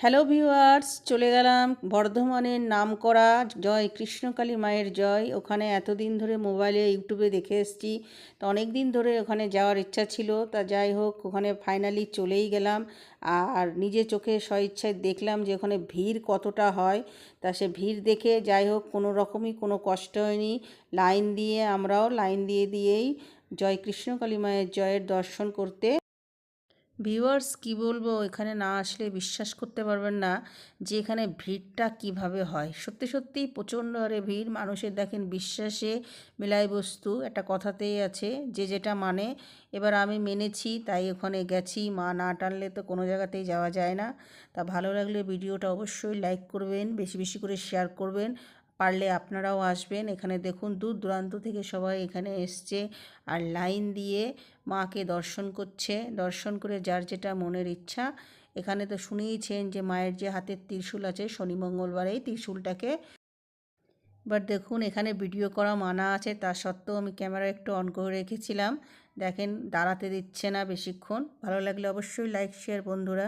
Hello viewers, চলে গেলাম বর্ধমানের নামকরা জয় কৃষ্ণকালী মায়ের জয়। ওখানে এতদিন ধরে মোবাইলে ইউটিউবে দেখে এসেছি, তো অনেক দিন ধরে ওখানে যাওয়ার ইচ্ছা ছিল। তা যাই হোক, ওখানে ফাইনালি চলেই গেলাম। আর নিজে চোখে স্বইচ্ছায় দেখলাম যে ওখানে ভিড় কতটা হয়। তা সে ভিড় দেখে যাই হোক, কোনো রকমই কোনো কষ্ট হয়নি। লাইন দিয়ে আমরাও লাইন দিয়েই জয় কৃষ্ণকালী মায়ের জয়ের দর্শন করতে। ভিউয়ার্স, কী বলবো, এখানে না আসলে বিশ্বাস করতে পারবেন না যে এখানে ভিড়টা কিভাবে হয়। সত্যি সত্যিই প্রচণ্ড হারে ভিড়। মানুষের দেখেন বিশ্বাসে মেলায় বস্তু একটা কথাতেই আছে, যে যেটা মানে। এবার আমি মেনেছি, তাই ওখানে গেছি। মা না টানলে তো কোনো জায়গাতেই যাওয়া যায় না। তা ভালো লাগলে ভিডিওটা অবশ্যই লাইক করবেন, বেশি বেশি করে শেয়ার করবেন। পারলে আপনারাও আসবেন। এখানে দেখুন দূর দূরান্ত থেকে সবাই এখানে এসছে আর লাইন দিয়ে মাকে দর্শন করছে। দর্শন করে যার যেটা মনের ইচ্ছা। এখানে তো শুনেইছেন যে মায়ের যে হাতের ত্রিশূল আছে, শনি মঙ্গলবারেই ত্রিশূলটাকে। বাট দেখুন, এখানে ভিডিও করা মানা আছে, তা সত্ত্বেও আমি ক্যামেরা একটু অন করে রেখেছিলাম। দেখেন দাঁড়াতে দিচ্ছে না বেশিক্ষণ। ভালো লাগলে অবশ্যই লাইক শেয়ার বন্ধুরা।